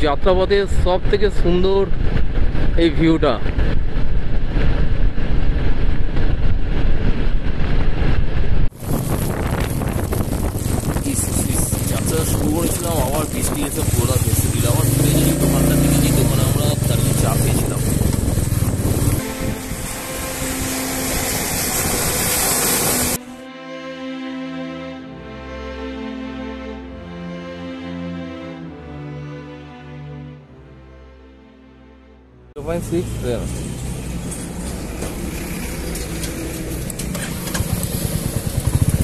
যাত্রাপথে সব থেকে সুন্দর এই ভিউটা। যাত্রা শুরু করেছিলাম, আবার বৃষ্টি এসে পুরোটা ভেসে দিল। আবার ঘুরে যাই দোকানটার দিকে, যে দোকানে আমরা দাঁড়িয়ে চা খেয়েছিলাম।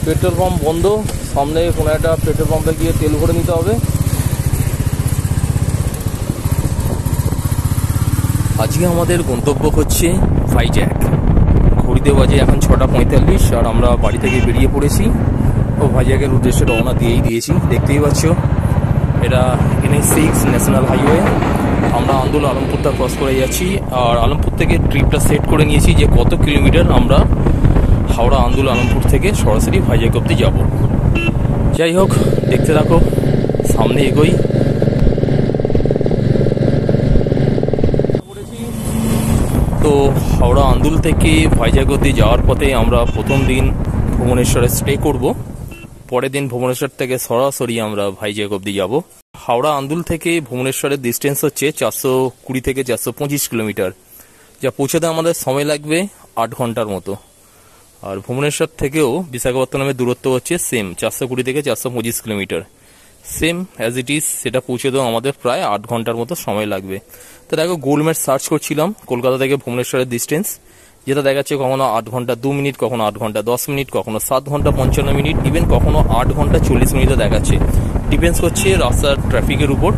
পেট্রোল পাম্প বন্ধ, সামনে কোনো একটা পেট্রোল পাম্পে গিয়ে তেল ভরে নিতে হবে। আজকে আমাদের গন্তব্য হচ্ছে ভাইজ্যাক। ঘড়িতে বাজে এখন 6:45 আর আমরা বাড়ি থেকে বেরিয়ে পড়েছি ও ভাইজ্যাকের উদ্দেশ্যে রওনা দিয়েই দিয়েছি। দেখতেই পাচ্ছ এটা NH6 ন্যাশনাল হাইওয়ে। আমরা আন্দুল আলমপুরটা ক্রস করে যাচ্ছি, আর আলমপুর থেকে ট্রিপটা সেট করে নিয়েছি যে কত কিলোমিটার আমরা হাওড়া আন্দুল আলমপুর থেকে সরাসরি ভাইজ্যাক অব্দি যাব। যাই হোক, দেখতে থাকো, সামনে এগোই। তো হাওড়া আন্দুল থেকে ভাইজ্যাক অব্দি যাওয়ার পথে আমরা প্রথম দিন ভুবনেশ্বরে স্টে করব, পরের দিন ভুবনেশ্বর থেকে সরাসরি আমরা ভাইজ্যাক অব্দি যাব। হাওড়া আন্দুল থেকে ভুবনেশ্বরের ডিস্টেন্স হচ্ছে 420 থেকে 425 কিলোমিটার, যা পৌঁছাতে আমাদের সময় লাগবে 8 ঘন্টার মতো। আর ভুবনেশ্বর থেকেও বিশাখাপত্তনমের দূরত্ব হচ্ছে সেম 420 থেকে 425 kilometre, same as it is. সেটা পৌঁছাতেও আমাদের প্রায় 8 ঘন্টার মতো সময় লাগবে। তো দেখো, গুগল ম্যাপ সার্চ করছিলাম কলকাতা থেকে ভুবনেশ্বরের ডিস্টেন্স, যেটা দেখাচ্ছে কখনো 8 ঘন্টা 2 মিনিট, কখনো 8 ঘন্টা 10 মিনিট, কখনো 7 ঘন্টা 55 মিনিট, ইভেন কখনো 8 ঘন্টা 40 মিনিটও দেখাচ্ছে। ডিপেন্ডস করছে রাস্তার ট্রাফিকের উপর।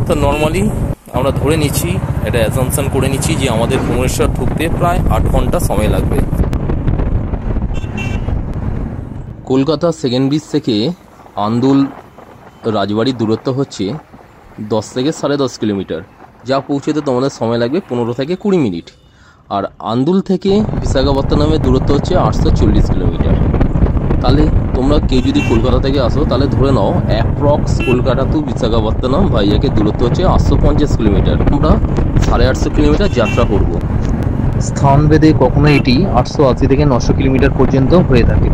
তো নর্মালি আমরা ধরে নিচ্ছি, এটা অ্যাজাম্পশন করে নিচ্ছি যে আমাদের ভুবনেশ্বর ঢুকতে প্রায় 8 ঘন্টা সময় লাগবে। কলকাতা সেকেন্ড ব্রিজ থেকে আন্দুল রাজবাড়ির দূরত্ব হচ্ছে 10 থেকে 10.5 কিলোমিটার, যা পৌঁছতে তোমাদের সময় লাগবে 15 থেকে 20 মিনিট। আর আন্দুল থেকে বিশাখাপত্তনমের দূরত্ব হচ্ছে 840 কিলোমিটার। তাহলে তোমরা কেউ যদি কলকাতা থেকে আসো তাহলে ধরে নাও অ্যাপ্রক্স কলকাতা টু বিশাখাপত্তনম ভাইজ্যাকের দূরত্ব হচ্ছে 850 কিলোমিটার। আমরা 850 কিলোমিটার যাত্রা করব। স্থানভেদে কখনো এটি 880 থেকে 900 কিলোমিটার পর্যন্ত হয়ে থাকে।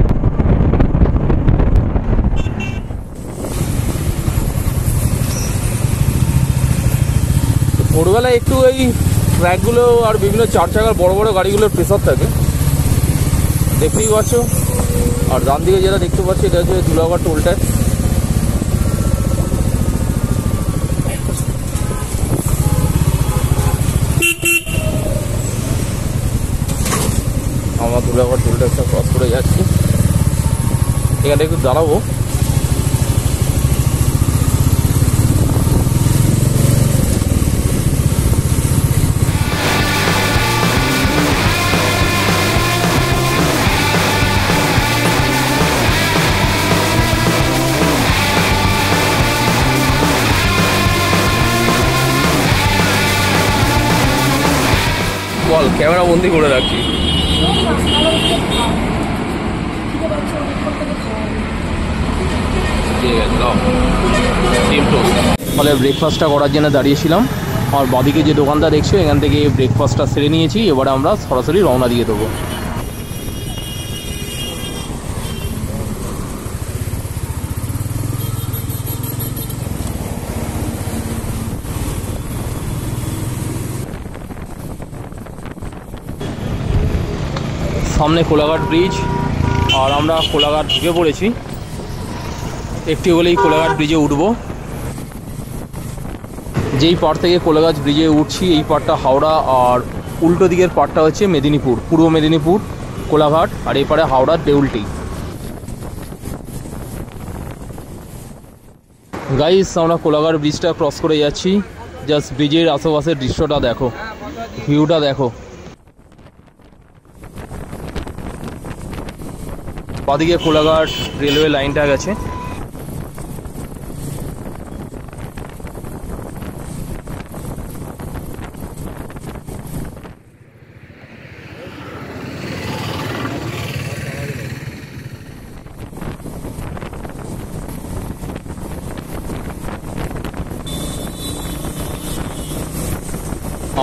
ভোরবেলায় একটু এই ট্র্যাকগুলো আর বিভিন্ন 4 চাকার বড় বড় গাড়িগুলোর প্রেসার থাকে, দেখতেই পাচ্ছ। আর ডান দিকে যেটা দেখতে পাচ্ছি এটা হচ্ছে ধুলাগড় টোল ট্যাক্স। আমরা ধুলাগড় টোল ট্যাক্সটা ক্রস করে যাচ্ছি, এখানে একটু দাঁড়াবো। বল, ক্যামেরা বন্দি করে রাখছি। ফলে ব্রেকফাস্টটা করার জন্য দাঁড়িয়েছিলাম, আর বাদিকে যে দোকানটা দেখছো এখান থেকে ব্রেকফাস্টটা সেরে নিয়েছি। এবারে আমরা সরাসরি রওনা দিয়ে দেবো। সামনে কোলাঘাট ব্রিজ, আর আমরা কোলাঘাট ঢুকে পড়েছি। একটু হলেই কোলাঘাট ব্রিজে উঠবো। যেই পার থেকে কোলাঘাট ব্রিজে উঠছি এই পারটা হাওড়া, আর উল্টো দিকের পারটা হচ্ছে মেদিনীপুর, পূর্ব মেদিনীপুর কোলাঘাট, আর এই পারে হাওড়ার দেউলটি। গাইস, আমরা কোলাঘাট ব্রিজটা ক্রস করে যাচ্ছি। জাস্ট ব্রিজের আশেপাশের দৃশ্যটা দেখো, ভিউটা দেখো। বাদিকে কোলাঘাট রেলওয়ে লাইনটা গেছে।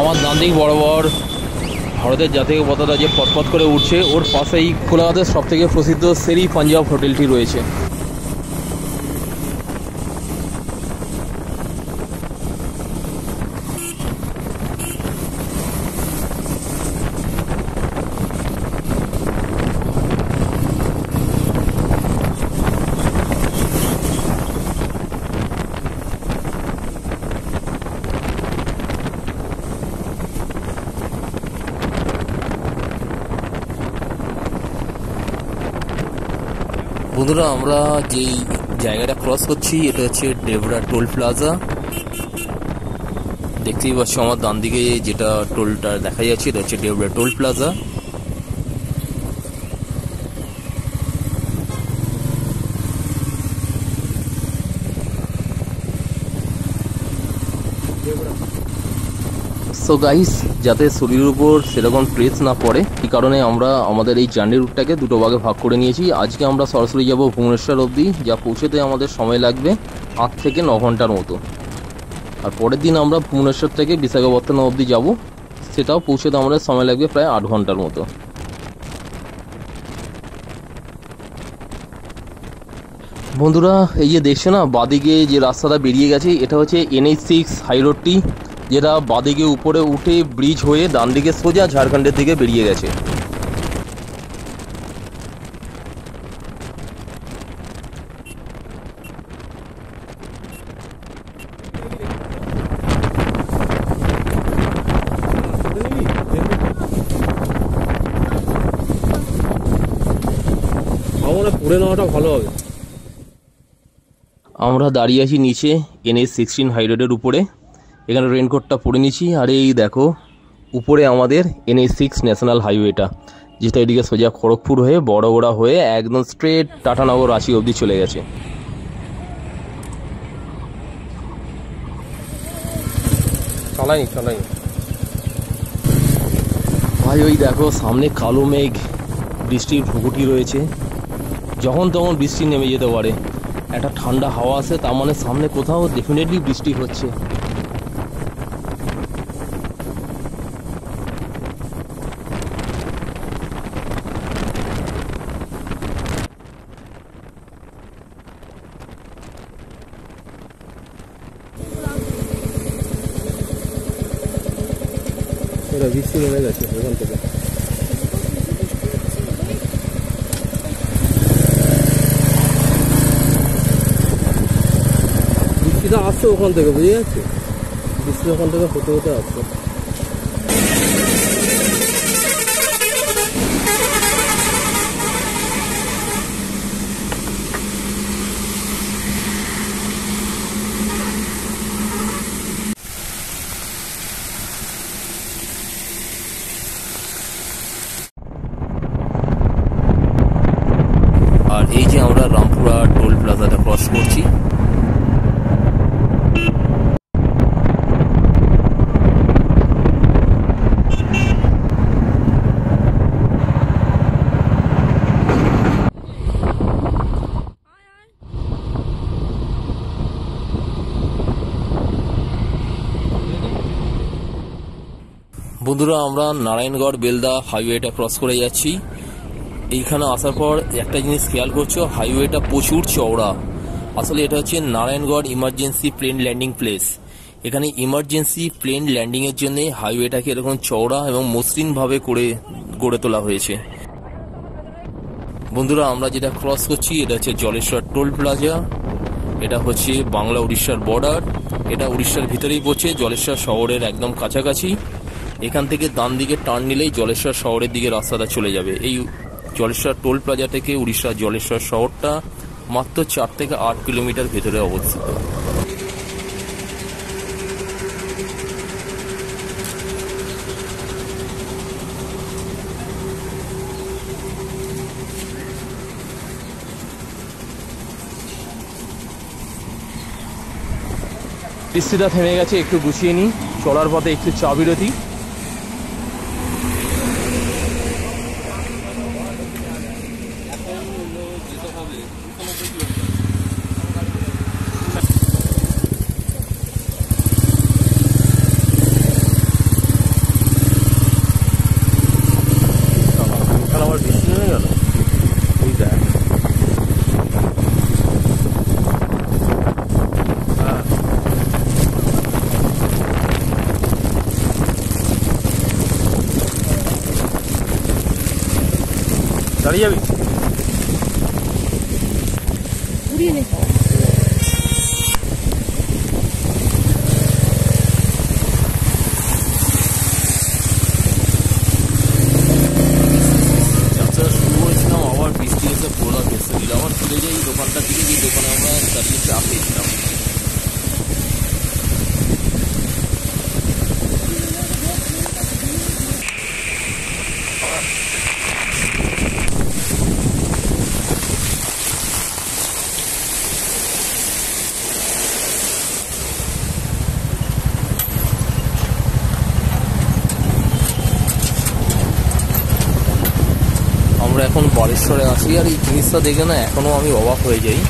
আমার ডান দিক বরাবর ভারতের জাতীয় পতাকা যে পথ করে উঠছে, ওর পাশেই কলকাতার সব থেকে প্রসিদ্ধ শেরি পাঞ্জাব হোটেলটি রয়েছে। বন্ধুরা, আমরা যেই জায়গাটা ক্রস করছি এটা হচ্ছে ডেবরা টোল প্লাজা। দেখতেই পাচ্ছ আমার ডান দিকে যেটা টোলটা দেখা যাচ্ছে এটা হচ্ছে Debra toll plaza. So guys, যাতে শরীরের উপর সেরকম প্রেস না পড়ে এই কারণে আমরা আমাদের এই জার্নি রুটটাকে দুটো ভাগে ভাগ করে নিয়েছি। আজকে আমরা সরাসরি যাব ভুবনেশ্বর অবধি, যা পৌঁছতে আমাদের সময় লাগবে 8 থেকে 9 ঘন্টার মতো। আর পরের দিন আমরা ভুবনেশ্বর থেকে বিশাখাপত্তনম অবধি যাব, সেটাও পৌঁছতে আমাদের সময় লাগবে প্রায় 8 ঘন্টার মতো। বন্ধুরা, এই যে দেখছো না বাদিকে যে রাস্তাটা বেরিয়ে গেছে, এটা হচ্ছে NH6 হাইরোডটি, যেটা বাদিকে উপরে উঠে ব্রিজ হয়ে ডান দিকে সোজা ঝাড়খণ্ডের দিকে বেরিয়ে গেছে। পড়ে নেওয়াটা ভালো হবে। আমরা দাঁড়িয়ে আছি নিচে NH16 হাইরোডের উপরে। এখানে রেনকোটটা পরে নিচ্ছি। আর এই দেখো উপরে আমাদের NH6 ন্যাশনাল হাইওয়েটা, যেটা এদিকে সোজা খড়গপুর হয়ে বড়গোড়া হয়ে একদম স্ট্রেট টাটানগর রাঁচি অবধি চলে গেছে। চালাই ভাই ওই দেখো সামনে কালো মেঘ, বৃষ্টির ভুকুটি রয়েছে, যখন তখন বৃষ্টি নেমে যেতে পারে। একটা ঠান্ডা হাওয়া আছে, তার মানে সামনে কোথাও ডেফিনেটলি বৃষ্টি হচ্ছে। বৃষ্টি নেমে গেছে ওখান থেকে। বৃষ্টিটা আসছে ওখান থেকে, বুঝে যাচ্ছে বৃষ্টি ওখান থেকে হতে আসছে। আর এই যে আমরা রামপুরা টোল প্লাজাটা ক্রস করছি, বন্ধুরা আমরা নারায়ণগড় বেলদা হাইওয়েটা ক্রস করে যাচ্ছি। এইখানে আসার পর একটা জিনিস খেয়াল করছো, হাইওয়েটা প্রচুর চওড়া। আসলে এটা হচ্ছে Narayangarh emergency plane landing place. এখানে ইমার্জেন্সি প্লেন ল্যান্ডিংয়ের জন্য হাইওয়েটাকে এরকম চওড়া এবং মসৃণভাবে করে গড়ে তোলা হয়েছে। বন্ধুরা, আমরা যেটা ক্রস করছি এটা হচ্ছে জলেশ্বর টোল প্লাজা। এটা হচ্ছে বাংলা উড়িষ্যার বর্ডার। এটা উড়িষ্যার ভিতরেই পড়ছে, জলেশ্বর শহরের একদম কাছাকাছি। এখান থেকে ডান দিকে টার্ন নিলেই জলেশ্বর শহরের দিকে রাস্তাটা চলে যাবে। এই জলেশ্বর টোল প্লাজা থেকে উড়িষ্যার জলেশ্বর শহরটা মাত্র 4 থেকে 8 কিলোমিটার ভেতরে অবস্থিত। বৃষ্টিটা থেমে গেছে, একটু গুছিয়ে নিই। চলার পথে একটু চা বিরতি। দাঁড়িয়ে যাবি? যাত্রা শুরু করেছিলাম, আবার বৃষ্টি এসে পুরোটা ভেসে দিল। আবার ফিরে যাই দোকানটার দিকে, গিয়ে দোকানে আমরা দাঁড়িয়ে চা খেয়েছিলাম। আমরা এখন বালেশ্বরে আছি, আর এই জিনিসটা দেখে না এখনও আমি অবাক হয়ে যাই।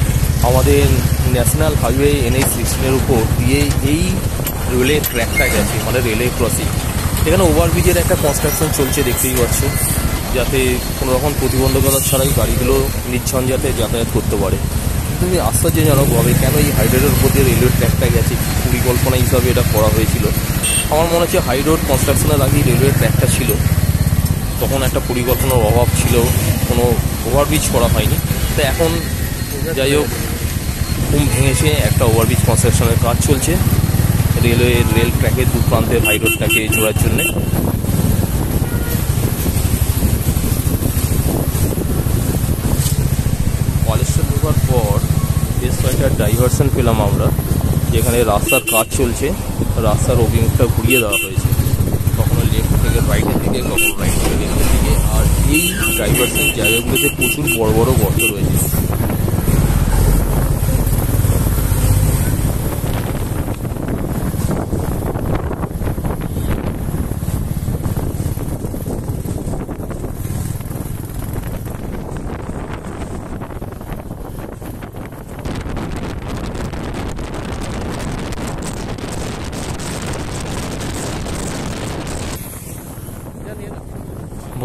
আমাদের ন্যাশনাল হাইওয়ে NH-16 উপর দিয়ে এই রেলের ট্র্যাকটা গেছে, মানে রেলের ক্রসিং। এখানে ওভারব্রিজের একটা কনস্ট্রাকশন চলছে, দেখতেই পাচ্ছ, যাতে কোনো রকম প্রতিবন্ধকতা ছাড়াই গাড়িগুলো নির্ঝঞ্ঝাটে যাতায়াত করতে পারে। কিন্তু আশ্চর্যজনকভাবে কেন এই হাইরোডের উপর দিয়ে রেলওয়ে ট্র্যাকটা গেছে, পরিকল্পনা হিসাবে এটা করা হয়েছিল। আমার মনে হচ্ছে হাইরোড কনস্ট্রাকশনের আগেই রেলওয়ে ট্র্যাকটা ছিল, তখন একটা পরিকল্পনার অভাব ছিল, কোনো ওভারব্রিজ করা হয়নি। তো এখন যাই হোক, ঘুম ভেঙেছে, একটা ওভারব্রিজ কনস্ট্রাকশনের কাজ চলছে রেল ট্র্যাকের দু প্রান্তের হাইরোডটাকে জোড়ার জন্যে। বালেশ্বর ঢোকার পর বেশ কয়েকটা ডাইভারশন পেলাম আমরা, যেখানে রাস্তার কাজ চলছে, রাস্তার অভিমুখটা ঘুরিয়ে দেওয়া হয়েছে, কখনো লেফট থেকে রাইটের দিকে, কখনো রাইট থেকে লেফটের দিকে। আর এই ডাইভারশন জায়গাগুলোতে প্রচুর বড় বড় গর্ত রয়েছে।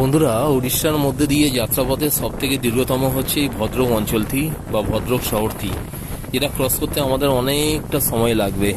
বন্ধুরা, উড়িষ্যার মধ্যে দিয়ে যাত্রাপথের সব থেকে দীর্ঘতম হচ্ছে এই ভদ্রক অঞ্চলটি বা ভদ্রক শহরটি, যেটা ক্রস করতে আমাদের অনেকটা সময় লাগবে।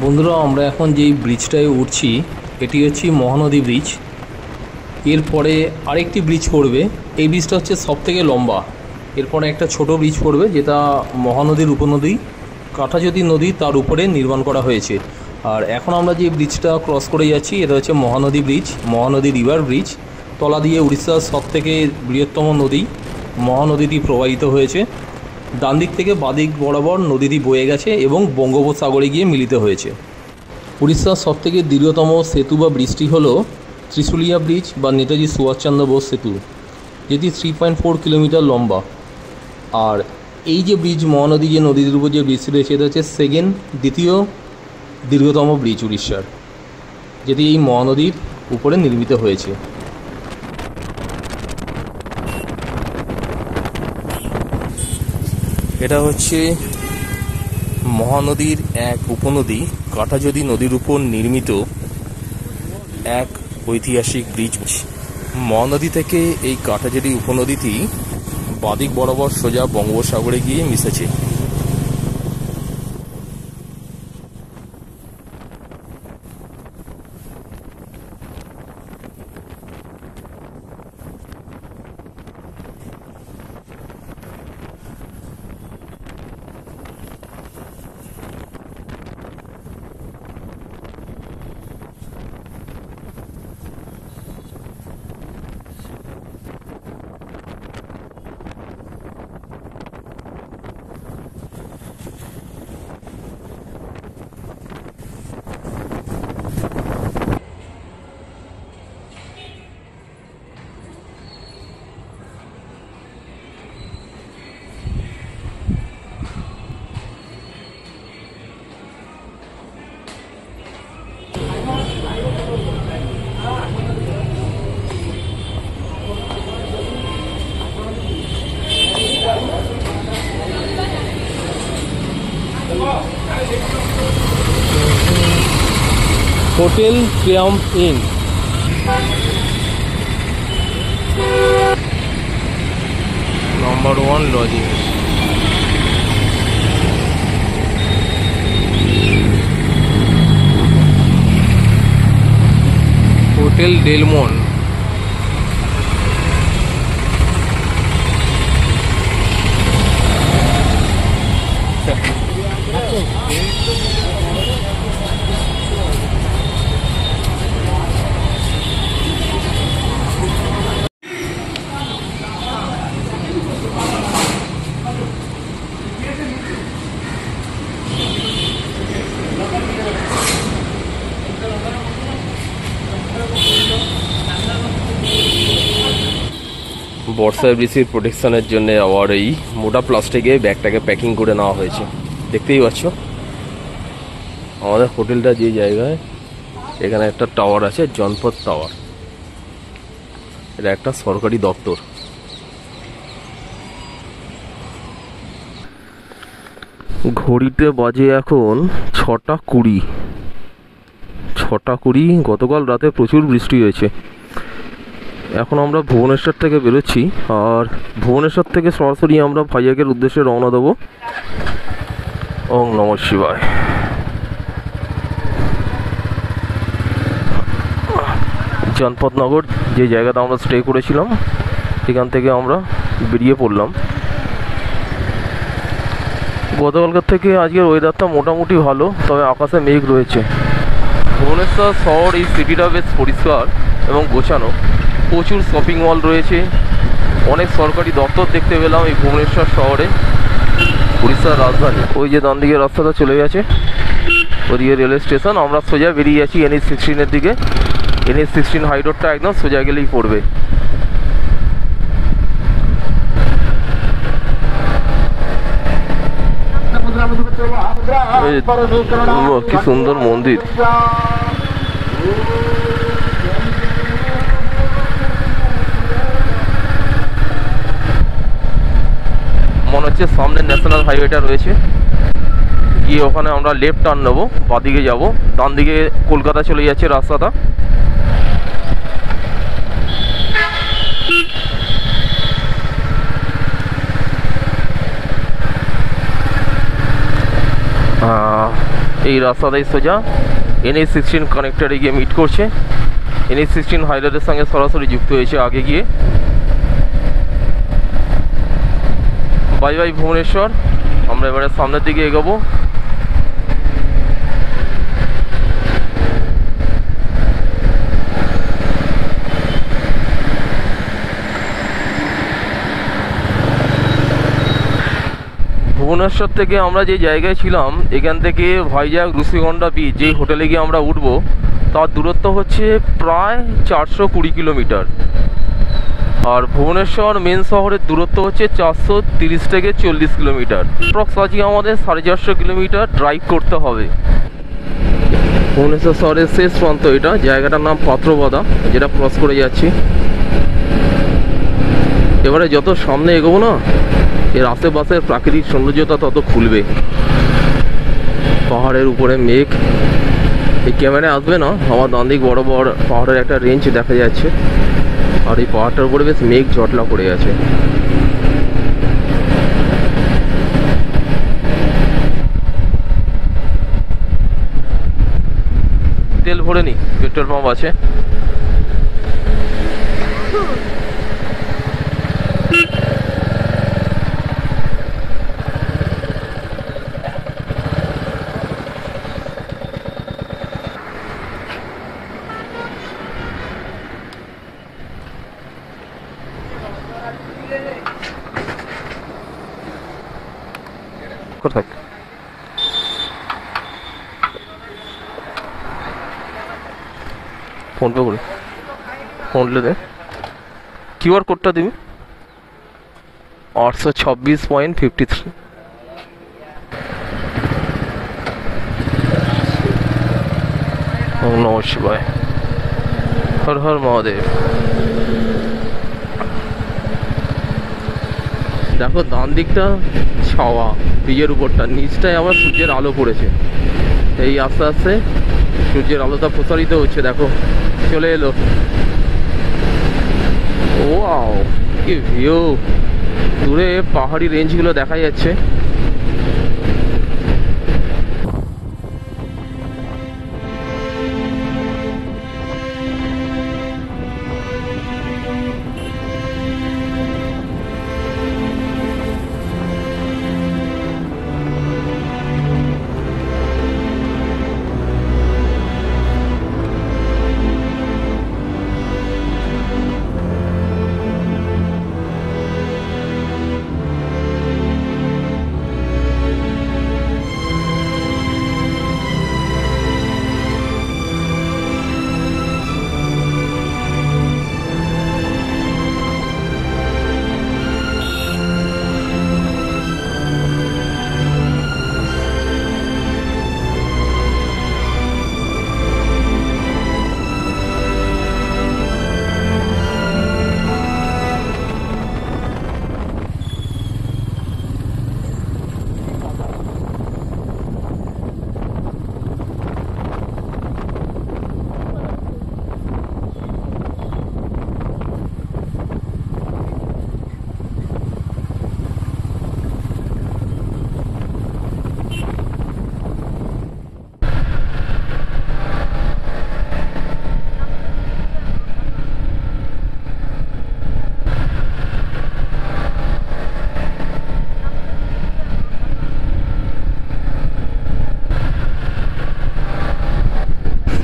বন্ধুরা, আমরা এখন যেই ব্রিজটায় উঠছি এটি হচ্ছে মহানদী ব্রিজ। এরপরে আরেকটি ব্রিজ পড়বে, এই ব্রিজটা হচ্ছে সবথেকে লম্বা। এরপরে একটা ছোট ব্রিজ পড়বে, যেটা মহানদীর উপনদী কাঁটাযতী নদী তার উপরে নির্মাণ করা হয়েছে। আর এখন আমরা যে ব্রিজটা ক্রস করে যাচ্ছি এটা হচ্ছে Mahanadi bridge, Mahanadi river bridge. তলা দিয়ে উড়িষ্যার সবথেকে বৃহত্তম নদী মহানদীটি প্রবাহিত হয়েছে। ডান দিক থেকে বাদিক বরাবর নদীটি বয়ে গেছে এবং বঙ্গোপসাগরে গিয়ে মিলিত হয়েছে। উড়িষ্যার সবথেকে দীর্ঘতম সেতু বা ব্রিজটি হলো ত্রিশুলিয়া ব্রিজ বা নেতাজি সুভাষচন্দ্র বোস সেতু, যেটি 3.4 কিলোমিটার লম্বা। আর এই যে ব্রিজ, মহানদী যে নদীর উপর যে ব্রিজটি রয়েছে এটা হচ্ছে দ্বিতীয় দীর্ঘতম ব্রিজ উড়িষ্যার, যেটি এই মহানদীর উপরে নির্মিত হয়েছে। এটা হচ্ছে মহানদীর এক উপনদী, কাঁটাযতী নদীর উপর নির্মিত এক ঐতিহাসিক ব্রিজ। মহানদী থেকে এই কাটাজেরি উপনদীটি বাদিক বরাবর সোজা বঙ্গোপসাগরে গিয়ে মিশেছে। Hotel Triumph Inn, number 1 lodging. Hotel Delmon, বর্ষায় বৃষ্টির প্রোটেকশনের জন্য আবার এই মোটা প্লাস্টিকে ব্যাগটাকে প্যাকিং করে নেওয়া হয়েছে। দেখতেই পাচ্ছ আমাদের হোটেলটা যে জায়গায়, এখানে একটা টাওয়ার আছে, জনপদ টাওয়ার। এটা একটা সরকারি দপ্তর। ঘড়িতে বাজে এখন 6টা 20। 6টা 20। গতকাল রাতে প্রচুর বৃষ্টি হয়েছে। এখন আমরা ভুবনেশ্বর থেকে বেরোচ্ছি, আর ভুবনেশ্বর থেকে সরাসরি আমরা ভাইজাগের উদ্দেশ্যে রওনা দেবো। ওম নমঃ শিবায়। জনপদনগর যে জায়গাতে আমরা স্টে করেছিলাম, সেখান থেকে আমরা বেরিয়ে পড়লাম। গতকালকার থেকে আজকের ওয়েদারটা মোটামুটি ভালো, তবে আকাশে মেঘ রয়েছে। ভুবনেশ্বর শহর, এই সিটিটা বেশ পরিষ্কার এবং গোছানো। প্রচুর শপিং মল রয়েছে, অনেক সরকারি দপ্তর দেখতে পেলাম এই ভুবনেশ্বর শহরে, উড়িষ্যার রাজধানী। ওই যে ডান দিকে রাস্তাটা চলে গেছে, ওদিকে রেলওয়ে স্টেশন। আমরা সোজা বেরিয়ে যাচ্ছি NH-16 এর দিকে। NH-16 হাই রোডটা একদম সোজা গেলেই পড়বে। কি সুন্দর মন্দির। মনে হচ্ছে সামনে ন্যাশনাল হাইওয়েটা রয়েছে, গিয়ে ওখানে আমরা লেফট টার্ন নেবো, বাদিকে যাব। ডান দিকে কলকাতা চলে যাচ্ছে রাস্তাটা। এই রাস্তাটাই সোজা NH-16 কানেক্টরে গিয়ে মিট করছে। NH-16 হাইওয়ের সঙ্গে সরাসরি যুক্ত হয়েছে আগে গিয়ে। Bye bye Bhubaneswar. আমরা এবারে সামনের দিকে এগোবো। ভুবনেশ্বর থেকে আমরা যে জায়গায় ছিলাম, এখান থেকে ভাইজাগ ঋষিগন্ডা বিচ, যেই হোটেলে গিয়ে আমরা উঠবো, তার দূরত্ব হচ্ছে প্রায় 420 কিলোমিটার। আর ভুবনেশ্বর মেন শহরের দূরত্ব হচ্ছে 430 থেকে 40 কিলোমিটার। অ্যাপ্রক্স আজকে আমাদের 450 কিলোমিটার ড্রাইভ করতে হবে। ভুবনেশ্বর শহরের শেষ প্রান্ত এটা, জায়গাটার নাম পাত্রবাদা, যেটা ক্রস করে যাচ্ছি। এবারে যত সামনে এগোবো না, এর আশেপাশের প্রাকৃতিক সৌন্দর্যতা তত খুলবে। পাহাড়ের উপরে মেঘ, এই ক্যামেরায় আসবে না, আমার ডান দিক বড় বড় পাহাড়ের একটা রেঞ্জ দেখা যাচ্ছে, আর এই পাহাড়টার উপরে বেশ মেঘ জটলা পড়ে আছে। তেল ভরে নি, পেট্রোল পাম্প আছে। কোথায় ফোনপে করে ফোনলে দে, কিউআর কোডটা দিবি 826.53। ওম নমঃ শিবায়, হর হর মহাদেব। দেখো ডান দিকটা ছাওয়া ব্রিজের উপরটা, নিচটায় আবার সূর্যের আলো পড়েছে। এই আস্তে আস্তে সূর্যের আলোটা প্রসারিত হচ্ছে, দেখো চলে এলো। ওয়াও কি ভিউ, দূরে পাহাড়ি রেঞ্জগুলো দেখা যাচ্ছে।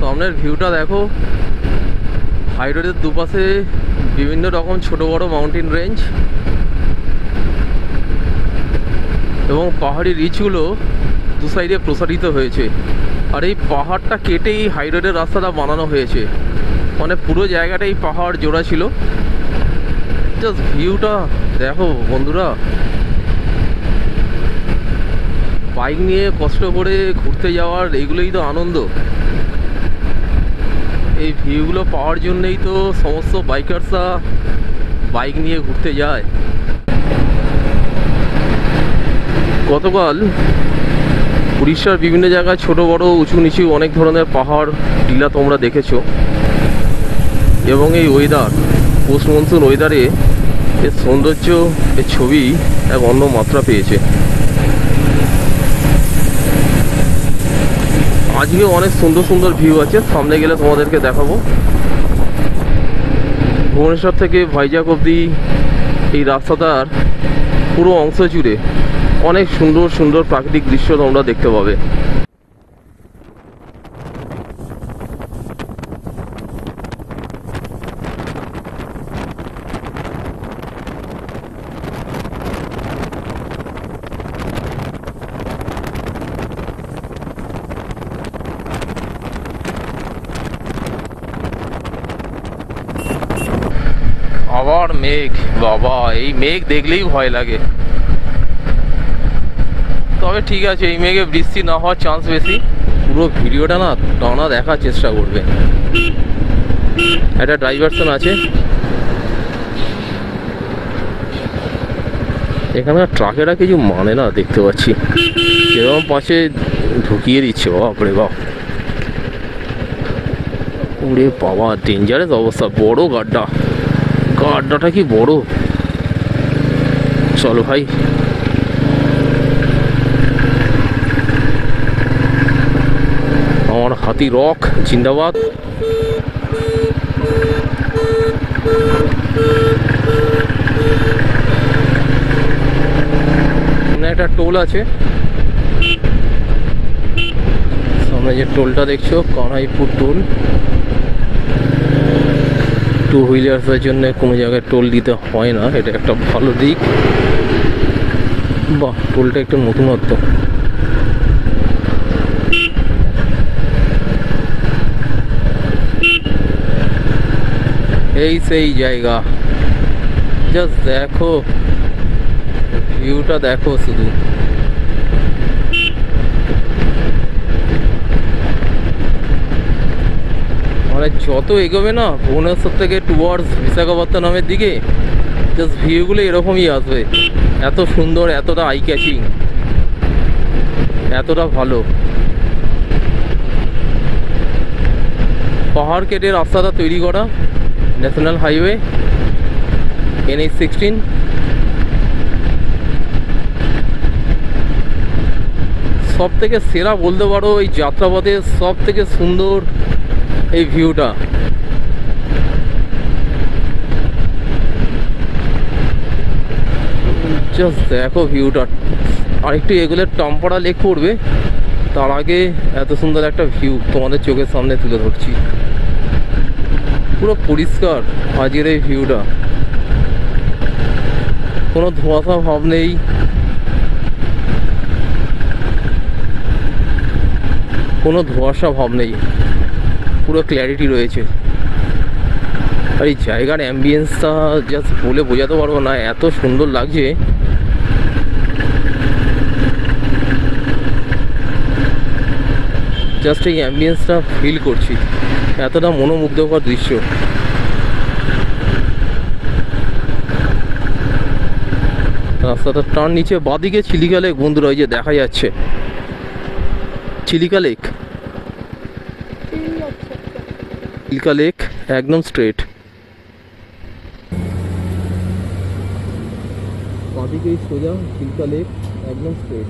সামনের ভিউটা দেখো, হাই রোডের দুপাশে বিভিন্ন রকম ছোট বড় মাউন্টেন রেঞ্জ এবং পাহাড়ি রিচগুলো দু সাইডে প্রসারিত হয়েছে। আর এই পাহাড়টা কেটেই হাই রোডের রাস্তাটা বানানো হয়েছে, মানে পুরো জায়গাটাই পাহাড় জোড়া ছিল। জাস্ট ভিউটা দেখো বন্ধুরা, বাইক নিয়ে কষ্ট করে ঘুরতে যাওয়ার এইগুলোই তো আনন্দ। এই ভিউগুলো পাওয়ার জন্যই তো সমস্ত বাইকার্সরা বাইক নিয়ে ঘুরতে যায়। গতকাল উড়িষ্যার বিভিন্ন জায়গায় ছোট বড় উঁচু নিচু অনেক ধরনের পাহাড় টিলা তোমরা দেখেছো, এবং এই ওয়েদার, পোস্ট মনসুন ওয়েদারে এর সৌন্দর্য, এর ছবি এক অন্য মাত্রা পেয়েছে। আজকে অনেক সুন্দর সুন্দর ভিউ আছে, সামনে গেলে তোমাদেরকে দেখাবো। ভুবনেশ্বর থেকে ভাইজাগ অবধি এই রাস্তাটার পুরো অংশ জুড়ে অনেক সুন্দর সুন্দর প্রাকৃতিক দৃশ্য তোমরা দেখতে পাবে। আবার মেঘ, বাবা এই মেঘ দেখলেই ভয় লাগে। তবে ঠিক আছে, এই মেঘে বৃষ্টি না হওয়ার চান্স বেশি। পুরো ভিডিওটা না টানা দেখার চেষ্টা করবে। একটা ডাইভারশন আছে, এখানে ট্রাকেরা কিছু মানে না, দেখতে পাচ্ছি যেরকম পাশে ঢুকিয়ে দিচ্ছে। বাপরে বাপ, ওরে বাবা, ডেঞ্জারাস অবস্থা। বড় গাড্ডা, গাড্ডাটা কি বড়। চলো ভাই, আমার হাতি রক জিন্দাবাদ। একটা টোল আছে সামনে, যে টোলটা দেখছো কানাইপুর টোল। টু হুইলার্সের জন্য কোনো জায়গায় টোল দিতে হয় না, এটা একটা ভালো দিক। বাহ, টোলটা একটু নতুনত্ব। এই সেই জায়গা, জাস্ট দেখো ভিউটা, দেখো শুধু। মানে যত এগোবে না ভুবনেশ্বর থেকে টুয়ার্ডস বিশাখাপত্তনমের দিকে, জাস্ট ভিউগুলো এরকমই আসবে। এত সুন্দর, এতটা আই ক্যাচিং, এতটা ভালো। পাহাড় কেটে রাস্তাটা তৈরি করা, ন্যাশনাল হাইওয়ে NH-16। সব থেকে সেরা বলতে পারো এই যাত্রাপথে সব থেকে সুন্দর এই ভিউটা। জাস্ট দেখো ভিউটা। আরেকটু এগুলো টাম্পাড়া লেক পড়বে, তার আগে এত সুন্দর একটা ভিউ তোমাদের চোখের সামনে তুলে ধরছি। পুরো পরিষ্কার আজকের এই ভিউটা, কোনো ধোঁয়াশা ভাব নেই। কোনো ধোঁয়াশা ভাব নেই, পুরো ক্ল্যারিটি রয়েছে। আর এই জায়গার অ্যাম্বিয়েন্সটা জাস্ট বলে বোঝাতে পারবো না, এত সুন্দর লাগছে। জাস্ট এই অ্যাম্বিয়েন্সটা ফিল করছি, এতটা মনোমুগ্ধকর দৃশ্য। রাস্তাটা টার্ন নিচে বাদিকে চিলিকা লেক বন্ধুরা, ওই যে দেখা যাচ্ছে চিলিকা লেক। চিলিকা লেক একদম স্ট্রেট বাদিকে সোজা, চিলিকা লেক একদম স্ট্রেট।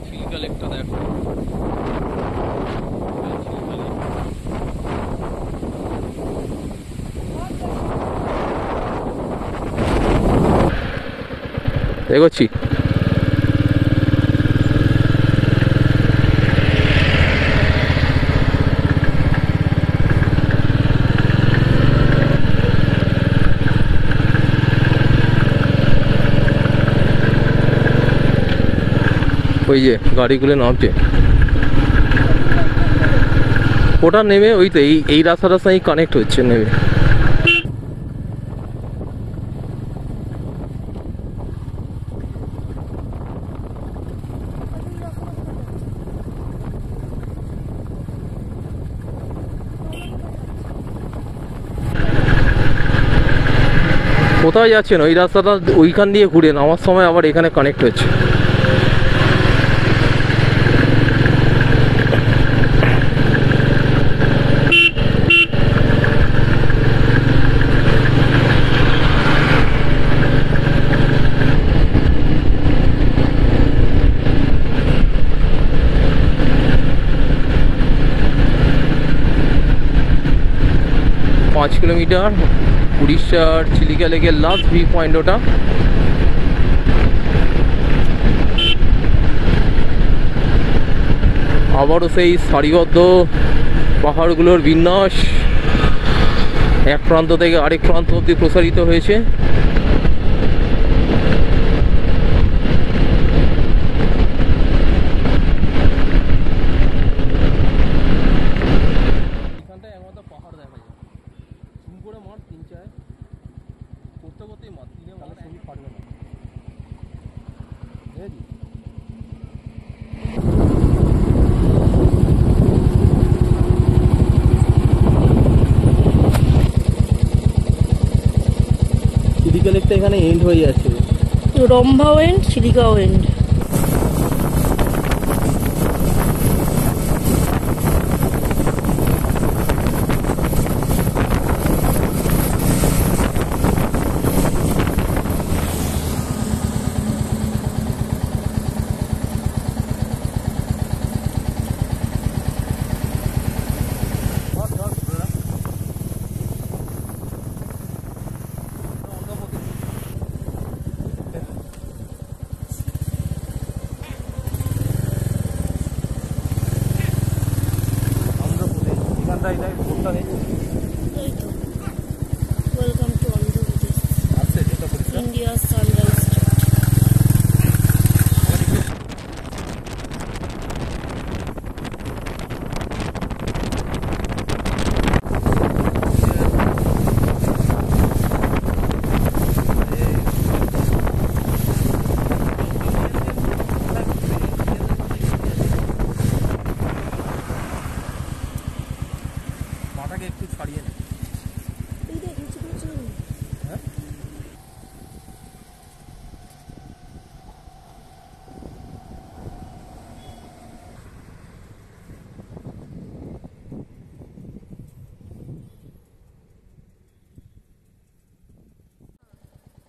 চিলিকা লেকটা দেখো, এগোচ্ছি। ওই যে গাড়িগুলো নামছে, ওটা নেমে ওই তো এই রাস্তাটার সঙ্গে কানেক্ট হচ্ছে নেমে। কোথায় যাচ্ছেন? ওই রাস্তাটা ওইখান দিয়ে ঘুরে নামার সময় আবার এখানে কানেক্ট হচ্ছে। পাঁচ কিলোমিটার উড়িষ্যার চিলিকা লেকের লাস্ট ভিউ পয়েন্ট ওটা। আবারও সেই সারিবদ্ধ পাহাড়গুলোর বিন্যাস এক প্রান্ত থেকে আরেক প্রান্ত অবধি প্রসারিত হয়েছে। এখানটায় একমাত্র পাহাড় দেখা যায়, চুম করে মার তিন চায় করতে করতেই মার তিনে মার শরীর ফাটবে না। ঠিক আছে, দেখতে এখানে এন্ড হয়ে যাচ্ছে। রম্ভাও এন্ড, চিলিকাও end. Welcome to Andhra Pradesh, India sunrise. মাথাকে একটু ছাড়িয়ে নে। হ্যাঁ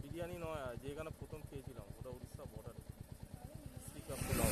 বিরিয়ানি নয়, যেখানে প্রথম খেয়েছিলাম ওটা উড়িষ্যা বর্ডারে শ্রীকাকুলাম।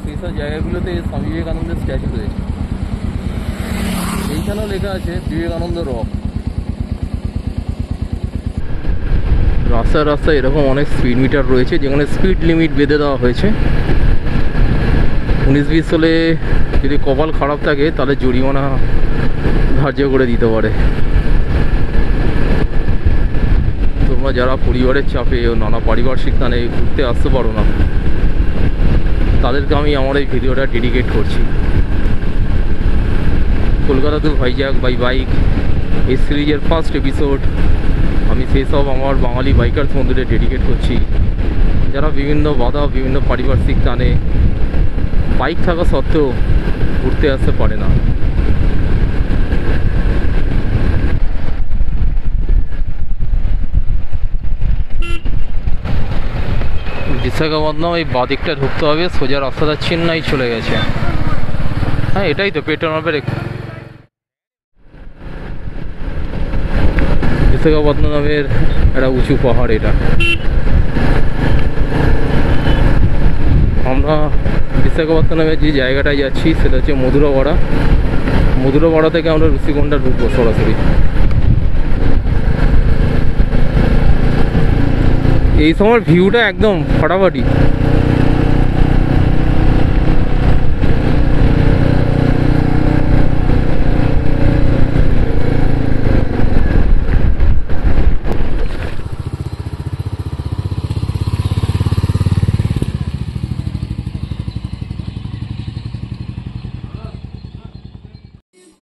সেইসব জায়গাগুলোতে স্বামী বিবেকানন্দের স্ট্যাচু রয়েছে। এইখানেও লেখা আছে বিবেকানন্দ রক। রাস্তায় রাস্তায় এরকম অনেক স্পিড মিটার রয়েছে, যেখানে স্পিড লিমিট বেঁধে দেওয়া হয়েছে। 19-20 হলে যদি কপাল খারাপ থাকে তাহলে জরিমানা ধার্য করে দিতে পারে। তোমরা যারা পরিবারের চাপে ও নানা পারিপার্শ্বিক স্থানে ঘুরতে আসতে পারো না, তাদেরকে আমি আমার এই ভিডিওটা ডেডিকেট করছি। Kolkata to Vizag by bike এই সিরিজের ফার্স্ট এপিসোড আমি সেই সব আমার বাঙালি বাইকার্স বন্ধুদের ডেডিকেট করছি, যারা বিভিন্ন বাধা, বিভিন্ন পারিপার্শ্বিক টানে বাইক থাকা সত্ত্বেও ঘুরতে আসতে পারে না। বিশাখাপত্তনম এই বাদিকটা ঢুকতে হবে, সোজা রাস্তাটা চেন্নাই চলে গেছে। হ্যাঁ এটাই তো পেট্রোল পাম্পের। বিশাখাপত্তনমের একটা উঁচু পাহাড় এটা। আমরা বিশাখাপত্তনমের যে জায়গাটায় যাচ্ছি সেটা হচ্ছে মধুরাপাড়া। মধুরাপাড়া থেকে আমরা ঋষিকোণটা ঢুকবো সরাসরি। এই সময় ভিউটা একদম ফাটাফাটি।